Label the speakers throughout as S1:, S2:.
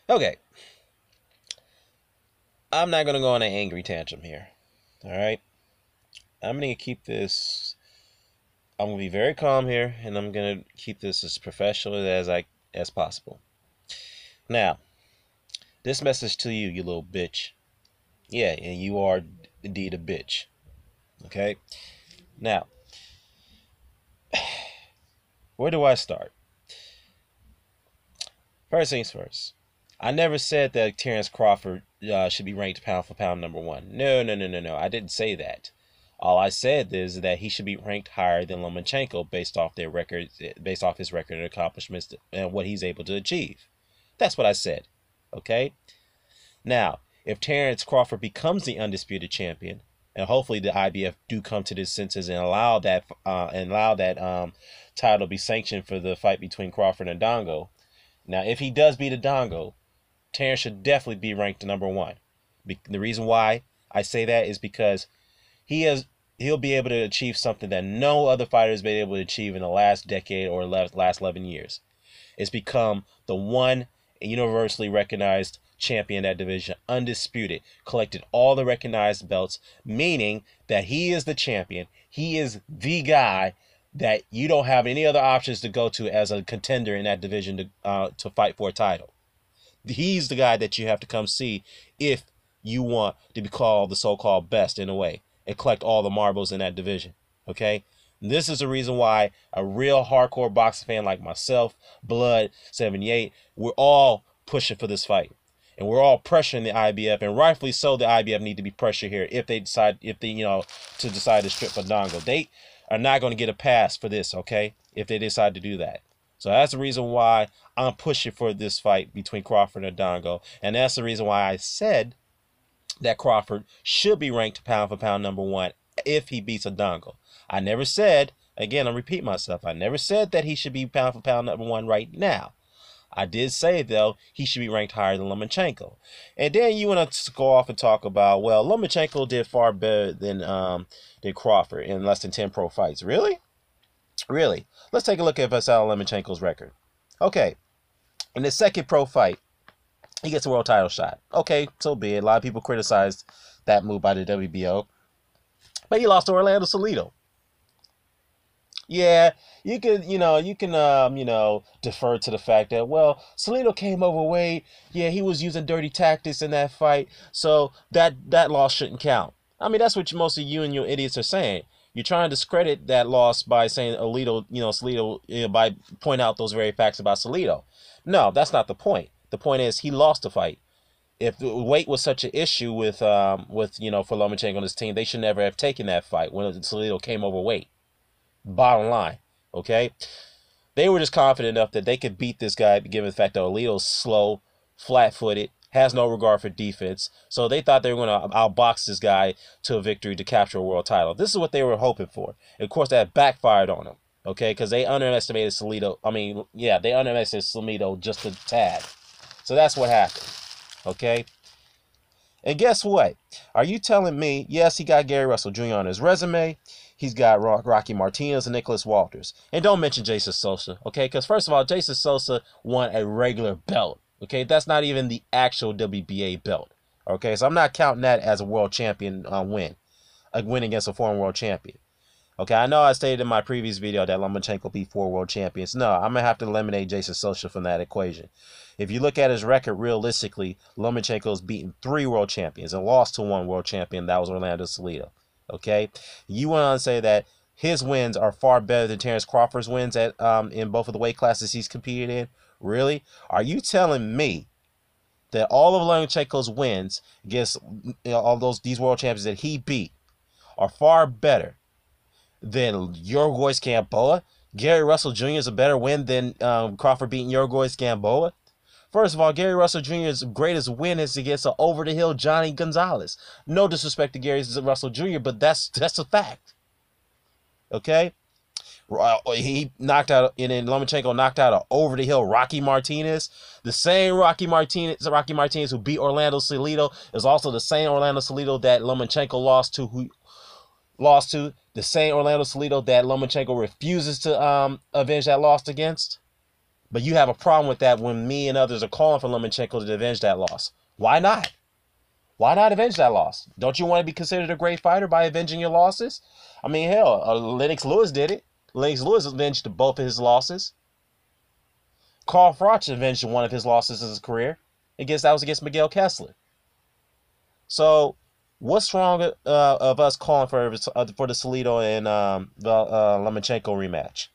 S1: Okay, I'm not gonna go on an angry tantrum here. All right, I'm gonna keep this. I'm gonna be very calm here, and I'm gonna keep this as professional as possible. Now, this message to you, you little bitch. Yeah, and you are indeed a bitch. Okay. Now, where do I start? First things first. I never said that Terrence Crawford should be ranked pound for pound number one. No, no, no, no, no. I didn't say that. All I said is that he should be ranked higher than Lomachenko based off their record, based off his record and accomplishments and what he's able to achieve. That's what I said. Okay. Now, if Terrence Crawford becomes the undisputed champion, and hopefully the IBF do come to this senses and allow that title to be sanctioned for the fight between Crawford and Dongo. Now, if he does beat a Dongo, Terrence should definitely be ranked number one. The reason why I say that is because he'll be able to achieve something that no other fighter has been able to achieve in the last decade or last 11 years. It's become the one universally recognized champion in that division, undisputed, collected all the recognized belts, meaning that he is the champion. He is the guy that you don't have any other options to go to as a contender in that division to fight for a title. He's the guy that you have to come see if you want to be called the so-called best in a way and collect all the marbles in that division. Okay? This is the reason why a real hardcore boxing fan like myself, Blood 78, we're all pushing for this fight. And we're all pressuring the IBF, and rightfully so. The IBF need to be pressured here if they decide to strip Fandango. They are not going to get a pass for this, okay? If they decide to do that. So that's the reason why I'm pushing for this fight between Crawford and Dongo. And that's the reason why I said that Crawford should be ranked pound for pound number one if he beats a Dongo. I never said, again, I'm repeating myself, I never said that he should be pound for pound number one right now. I did say, though, he should be ranked higher than Lomachenko. And then you want to go off and talk about, well, Lomachenko did far better than Crawford in less than 10 pro fights. Really? Really? Let's take a look at Vasal Lomachenko's record. Okay. In his second pro fight, he gets a world title shot. Okay, so be it. A lot of people criticized that move by the WBO. But he lost to Orlando Salido. Yeah, you can defer to the fact that, well, Salido came overweight. Yeah, he was using dirty tactics in that fight, so that loss shouldn't count. I mean, that's what most of you and your idiots are saying. You're trying to discredit that loss by saying Salido, by pointing out those very facts about Salido. No, that's not the point. The point is he lost the fight. If weight was such an issue with for Lomachenko and his team, they should never have taken that fight when Salido came overweight. Bottom line, okay? They were just confident enough that they could beat this guy given the fact that Alito's slow, flat-footed, has no regard for defense. So they thought they were going to outbox this guy to a victory to capture a world title. This is what they were hoping for. And of course, that backfired on them, okay? Because they underestimated Salido. They underestimated Salido just a tad. So that's what happened, okay? And guess what? Are you telling me, yes, he got Gary Russell Jr. on his resume. He's got Rocky Martinez and Nicholas Walters. And don't mention Jason Sosa, okay? Because first of all, Jason Sosa won a regular belt, okay? That's not even the actual WBA belt, okay? So I'm not counting that as a world champion win, a win against a former world champion. Okay, I know I stated in my previous video that Lomachenko beat 4 world champions. No, I'm going to have to eliminate Jason Sosa from that equation. If you look at his record realistically, Lomachenko's beaten 3 world champions and lost to 1 world champion. That was Orlando Salido. Okay, you went on to say that his wins are far better than Terrence Crawford's wins at in both of the weight classes he's competed in. Really? Are you telling me that all of Lomachenko's wins against all these world champions that he beat are far better than Yorgois Gamboa? Gary Russell Jr. is a better win than Crawford beating Yorgois Gamboa? First of all, Gary Russell Jr.'s greatest win is against an over-the-hill Johnny Gonzalez. No disrespect to Gary Russell Jr., but that's a fact. Okay? He knocked out, and then Lomachenko knocked out an over-the-hill Rocky Martinez. The same Rocky Martinez who beat Orlando Salido is also the same Orlando Salido that Lomachenko lost to. The same Orlando Salido that Lomachenko refuses to avenge that loss against. But you have a problem with that when me and others are calling for Lomachenko to avenge that loss. Why not? Why not avenge that loss? Don't you want to be considered a great fighter by avenging your losses? I mean, hell, Lennox Lewis did it. Lennox Lewis avenged both of his losses. Carl Froch avenged one of his losses in his career. That was against Miguel Kessler. So, what's wrong of us calling for the Salido and the Lomachenko rematch?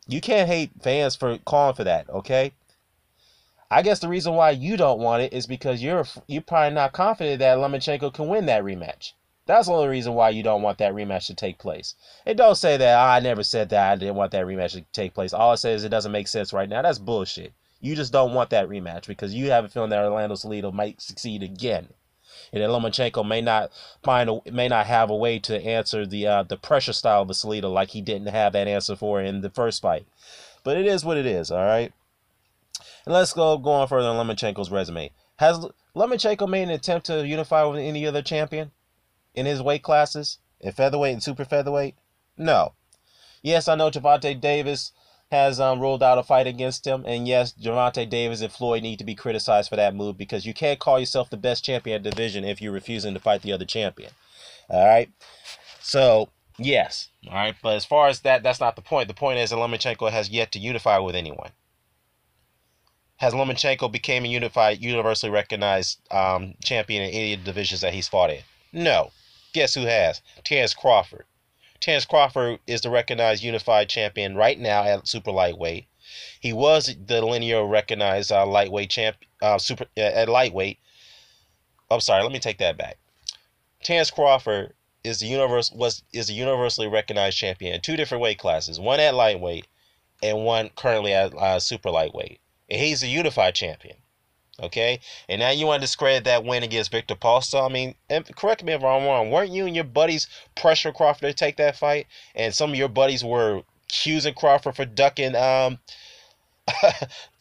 S1: You can't hate fans for calling for that, okay? I guess the reason why you don't want it is because you're probably not confident that Lomachenko can win that rematch. That's the only reason why you don't want that rematch to take place. And don't say that, I never said that I didn't want that rematch to take place. All I say is it doesn't make sense right now. That's bullshit. You just don't want that rematch because you have a feeling that Orlando Salido might succeed again. And that Lomachenko may not have a way to answer the pressure style of the Salido like he didn't have that answer for in the first fight. But it is what it is, all right? And let's go on further on Lomachenko's resume. Has Lomachenko made an attempt to unify with any other champion in his weight classes, in featherweight and super featherweight? No. Yes, I know Gervonta Davis has ruled out a fight against him, and yes, Gervonta Davis and Floyd need to be criticized for that move because you can't call yourself the best champion of the division if you're refusing to fight the other champion. All right? So, yes. All right? But as far as that's not the point. The point is that Lomachenko has yet to unify with anyone. Has Lomachenko became a universally recognized champion in any of the divisions that he's fought in? No. Guess who has? Terence Crawford. Terence Crawford is the recognized unified champion right now at super lightweight. He was the linear recognized lightweight champ at lightweight. I'm sorry, let me take that back. Terence Crawford is the universally recognized champion in two different weight classes, one at lightweight and one currently at super lightweight. And he's a unified champion. Okay? And now you want to discredit that win against Victor Postol? I mean, correct me if I'm wrong. Weren't you and your buddies pressure Crawford to take that fight? And some of your buddies were accusing Crawford for ducking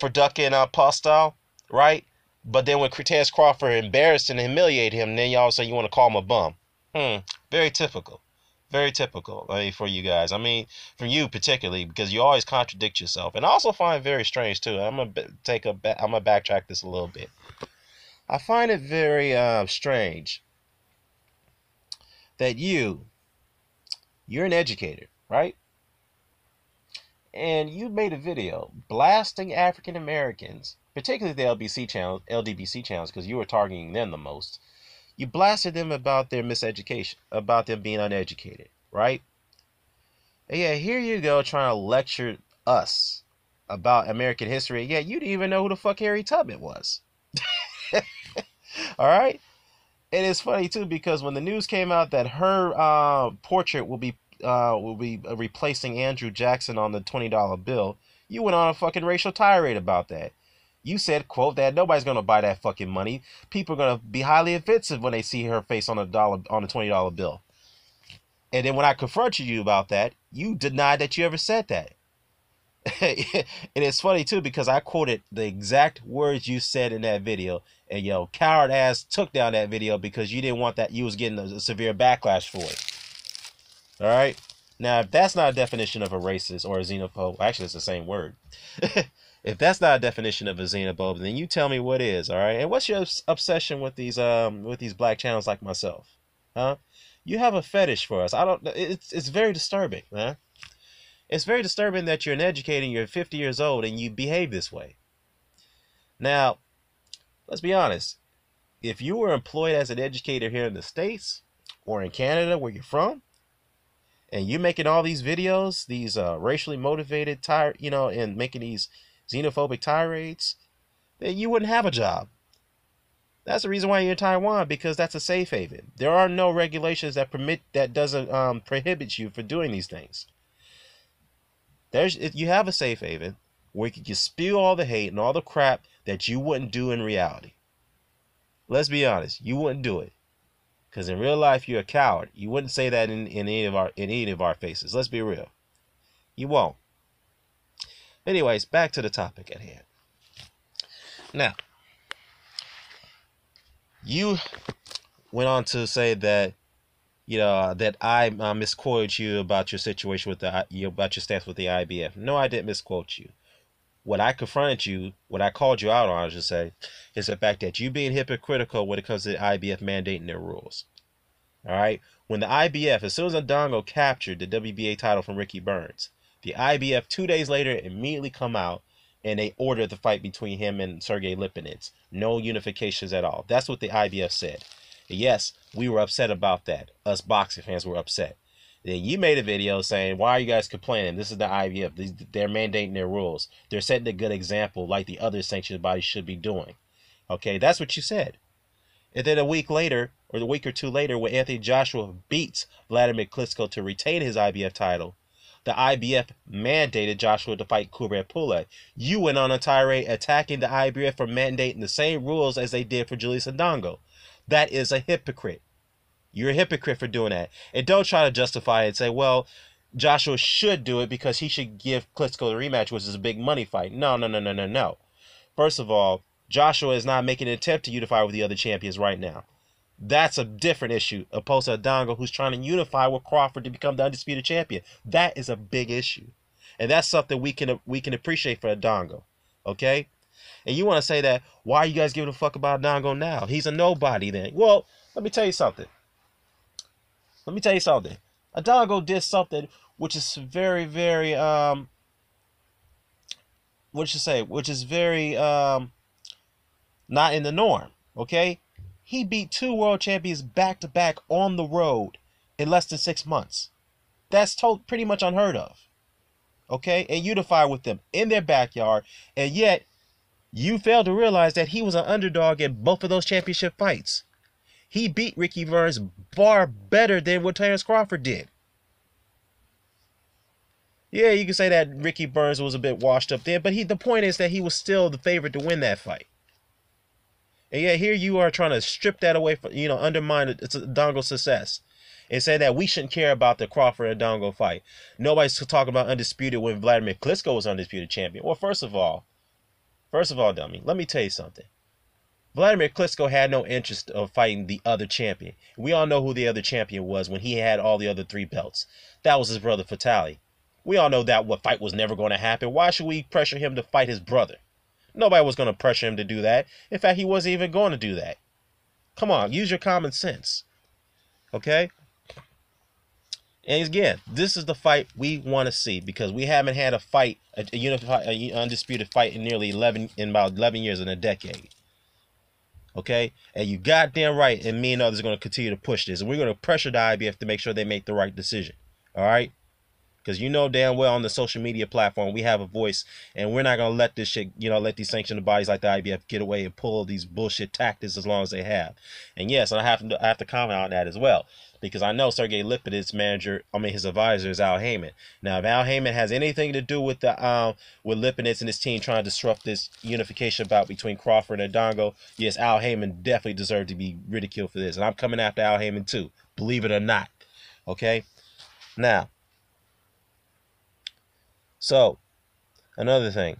S1: Postol, right? But then when Terence Crawford embarrassed and humiliated him, then y'all say you want to call him a bum. Very typical. Very typical, for you guys. I mean, for you particularly, because you always contradict yourself. And I also find it very strange, too. I'm going to backtrack this a little bit. I find it very strange that you're an educator, right? And you made a video blasting African Americans, particularly the LDBC channels, because you were targeting them the most. You blasted them about their miseducation, about them being uneducated, right? And yeah, here you go trying to lecture us about American history. Yeah, you didn't even know who the fuck Harriet Tubman was. All right? And it's funny, too, because when the news came out that her portrait will be replacing Andrew Jackson on the $20 bill, you went on a fucking racial tirade about that. You said, quote, that nobody's going to buy that fucking money. People are going to be highly offensive when they see her face on a $20 bill. And then when I confronted you about that, you denied that you ever said that. And it's funny, too, because I quoted the exact words you said in that video. And, coward ass took down that video because you didn't want that. You was getting a severe backlash for it. All right? Now, if that's not a definition of a racist or a xenophobe, actually, it's the same word. If that's not a definition of a xenophobe, then you tell me what is, all right? And what's your obsession with these black channels like myself? Huh? You have a fetish for us. It's very disturbing, man. It's very disturbing that you're an educator and you're 50 years old and you behave this way. Now, let's be honest. If you were employed as an educator here in the States or in Canada where you're from, and you're making all these videos, these racially motivated and making these xenophobic tirades, then you wouldn't have a job. That's the reason why you're in Taiwan, because that's a safe haven. There are no regulations that doesn't prohibit you for doing these things. You have a safe haven where you can spew all the hate and all the crap that you wouldn't do in reality. Let's be honest, you wouldn't do it. Because in real life, you're a coward. You wouldn't say that in any of our faces. Let's be real. You won't. Anyways, back to the topic at hand. Now, you went on to say that that I misquoted you about your situation with about your stance with the IBF. No, I didn't misquote you. What I confronted you, what I called you out on, I should say, is the fact that you being hypocritical when it comes to the IBF mandating their rules. All right. When the IBF, as soon as Ndongo captured the WBA title from Ricky Burns, the IBF 2 days later immediately come out and they ordered the fight between him and Sergey Lipinets. No unifications at all. That's what the IBF said. Yes, we were upset about that. Us boxing fans were upset. Then you made a video saying, why are you guys complaining? This is the IBF. They're mandating their rules. They're setting a good example like the other sanctioned bodies should be doing. Okay, that's what you said. And then a week later, or a week or two later, when Anthony Joshua beats Vladimir Klitschko to retain his IBF title, the IBF mandated Joshua to fight Kubrat Pulev. You went on a tirade attacking the IBF for mandating the same rules as they did for Julius Ndongo. That is a hypocrite. You're a hypocrite for doing that. And don't try to justify it and say, well, Joshua should do it because he should give Klitschko the rematch, which is a big money fight. No, no, no, no, no, no. First of all, Joshua is not making an attempt to unify with the other champions right now. That's a different issue, opposed to Ndongo, who's trying to unify with Crawford to become the undisputed champion. That is a big issue. And that's something we can appreciate for Ndongo. Okay? And you want to say that, why are you guys giving a fuck about Ndongo now? He's a nobody then. Well, let me tell you something. Ndongo did something which is very, very, which is very, not in the norm, okay? He beat 2 world champions back-to-back on the road in less than 6 months. That's pretty much unheard of, okay? And unified with them in their backyard, and yet you failed to realize that he was an underdog in both of those championship fights. He beat Ricky Burns far better than what Terence Crawford did. Yeah, you can say that Ricky Burns was a bit washed up there, but the point is that he was still the favorite to win that fight. And yeah, here you are trying to strip that away from, undermine Ndongo's success. And say that we shouldn't care about the Crawford and Ndongo fight. Nobody's talking about undisputed when Vladimir Klitschko was undisputed champion. Well, first of all, dummy, let me tell you something. Vladimir Klitschko had no interest of fighting the other champion. We all know who the other champion was when he had all the other 3 belts. That was his brother Fallacy. We all know that what fight was never going to happen. Why should we pressure him to fight his brother? Nobody was going to pressure him to do that. In fact, he wasn't even going to do that. Come on, use your common sense. Okay? And again, this is the fight we want to see because we haven't had a fight, a undisputed fight in about 11 years, in a decade. Okay? And you goddamn right, and me and others are going to continue to push this. And we're going to pressure the IBF to make sure they make the right decision. All right? Because you know damn well on the social media platform we have a voice, and we're not gonna let this shit, let these sanctioned bodies like the IBF get away and pull these bullshit tactics as long as they have. And yes, I have to comment on that as well, because I know Sergey Lipinets' his advisor is Al Heyman. Now, if Al Heyman has anything to do with with Lipinets and his team trying to disrupt this unification bout between Crawford and Ndongo, yes, Al Heyman definitely deserved to be ridiculed for this, and I'm coming after Al Heyman too, believe it or not. Okay, now. So, another thing.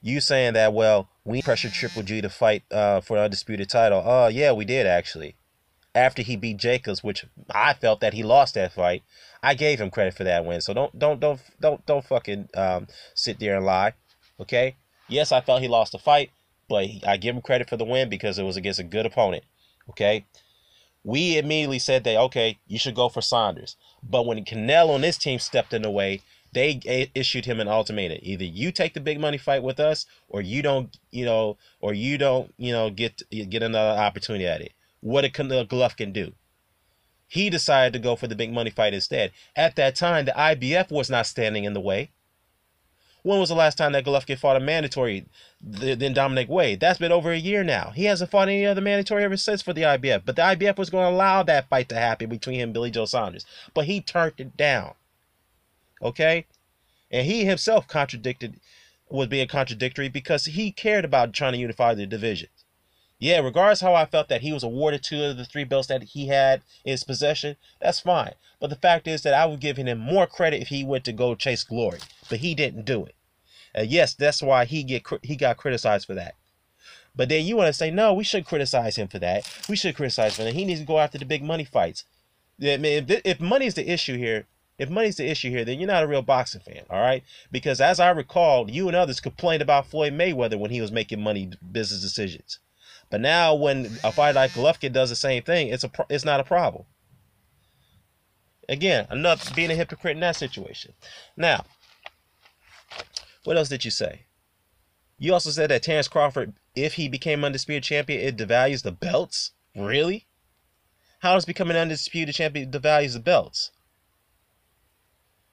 S1: You saying that, well, we pressured Triple G to fight for an undisputed title. Yeah, we did actually. After he beat Jacobs, which I felt that he lost that fight, I gave him credit for that win. So don't fucking sit there and lie. Okay? Yes, I felt he lost the fight, but I give him credit for the win because it was against a good opponent. Okay? We immediately said that, okay, you should go for Saunders. But when Canelo and his team stepped in the way, they issued him an ultimatum. Either you take the big money fight with us, or you don't, get another opportunity at it. What did Golovkin do? He decided to go for the big money fight instead. At that time, the IBF was not standing in the way. When was the last time that Golovkin fought a mandatory than Dominic Wade? That's been over a year now. He hasn't fought any other mandatory ever since for the IBF. But the IBF was going to allow that fight to happen between him and Billy Joe Saunders. But he turned it down. Okay? And he himself was being contradictory because he cared about trying to unify the divisions. Yeah, regardless how I felt that he was awarded 2 of the 3 belts that he had in his possession, that's fine. But the fact is that I would give him more credit if he went to go chase glory. But he didn't do it. Yes, that's why he got criticized for that. But then you want to say, no, we should criticize him for that. We should criticize him for that. He needs to go after the big money fights. I mean, if money's the issue here, then you're not a real boxing fan, all right? Because as I recall, you and others complained about Floyd Mayweather when he was making money business decisions. But now when a fighter like Golovkin does the same thing, it's not a problem. Again, enough being a hypocrite in that situation. Now, what else did you say? You also said that Terence Crawford, if he became undisputed champion, it devalues the belts? Really? How does becoming undisputed champion devalues the belts?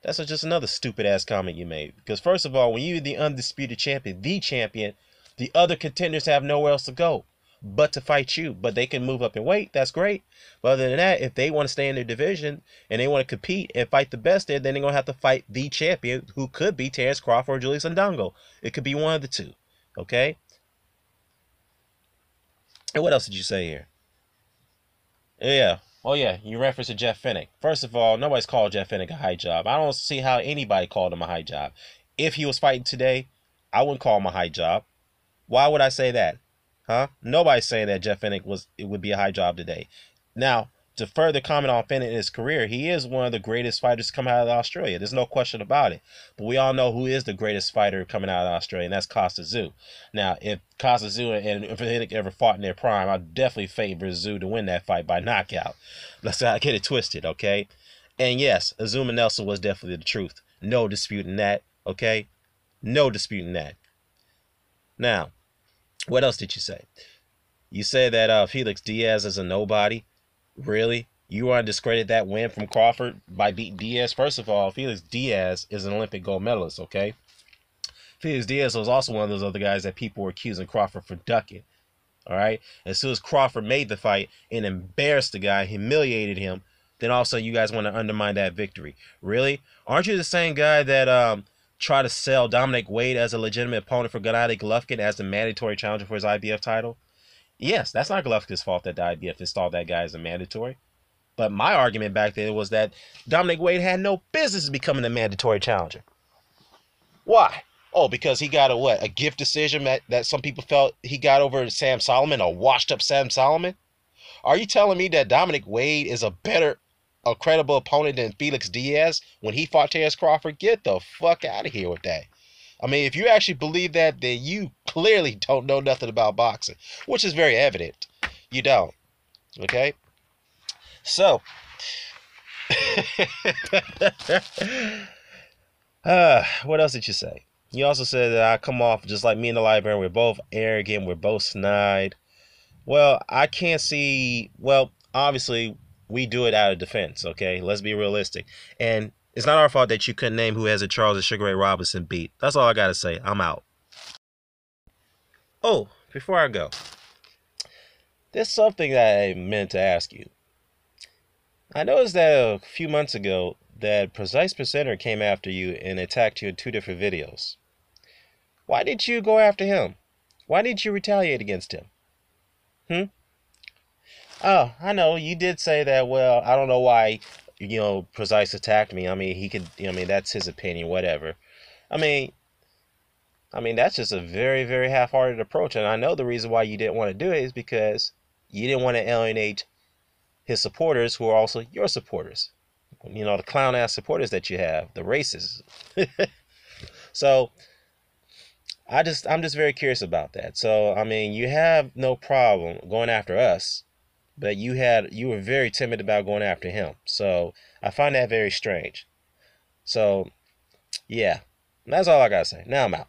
S1: That's just another stupid ass comment you made. Because first of all, when you're the undisputed champion, the other contenders have nowhere else to go but to fight you. But they can move up in weight. That's great. But other than that, if they want to stay in their division and they want to compete and fight the best there, then they're going to have to fight the champion, who could be Terence Crawford or Julius Ndongo. It could be one of the two. Okay? And what else did you say here? Yeah. Oh, yeah. You referenced to Jeff Fennick. First of all, nobody's called Jeff Fennick a high job. I don't see how anybody called him a high job. If he was fighting today, I wouldn't call him a high job. Why would I say that? Huh? Nobody's saying that Jeff Fennick would be a high job today. Now, to further comment on Fennick in his career, he is one of the greatest fighters to come out of Australia. There's no question about it. But we all know who is the greatest fighter coming out of Australia, and that's Costa Tszyu. Now, if Costa Tszyu and Fennick ever fought in their prime, I'd definitely favor Tszyu to win that fight by knockout. Let's not get it twisted, okay? And yes, Azuma Nelson was definitely the truth. No disputing that, okay? No disputing that. Now, what else did you say? You said that Felix Diaz is a nobody. Really? You want to discredit that win from Crawford by beating Diaz? First of all, Felix Diaz is an Olympic gold medalist, okay? Felix Diaz was also one of those other guys that people were accusing Crawford for ducking, all right? As soon as Crawford made the fight and embarrassed the guy, humiliated him, then also you guys want to undermine that victory. Really? Aren't you the same guy that tried to sell Dominic Wade as a legitimate opponent for Gennady Golovkin as the mandatory challenger for his IBF title? Yes, that's not Golovkin's fault that the IBF installed that guy as a mandatory. But my argument back then was that Dominic Wade had no business becoming a mandatory challenger. Why? Oh, because he got a gift decision that some people felt he got over Sam Solomon, a washed up Sam Solomon? Are you telling me that Dominic Wade is a credible opponent than Felix Diaz when he fought Terence Crawford? Get the fuck out of here with that. I mean, if you actually believe that, then you clearly don't know nothing about boxing, which is very evident. You don't. Okay? So, what else did you say? You also said that I come off just like me and the librarian. We're both arrogant. We're both snide. Well, I can't see. Well, obviously, we do it out of defense, okay? Let's be realistic. And it's not our fault that you couldn't name who has a Charles and Sugar Ray Robinson beat. That's all I got to say. I'm out. Oh, before I go, there's something that I meant to ask you. I noticed that a few months ago that Precise Percenter came after you and attacked you in 2 different videos. Why didn't you go after him? Why didn't you retaliate against him? Oh, I know. You did say that, well, I don't know why, Precise attacked me. I mean, that's his opinion, whatever. I mean, that's just a very, very half-hearted approach. And I know the reason why you didn't want to do it is because you didn't want to alienate his supporters who are also your supporters. The clown-ass supporters that you have, the racists. So, I'm just very curious about that. So, I mean, you have no problem going after us, but you were very timid about going after him. So I find that very strange. So yeah, that's all I gotta say. Now I'm out.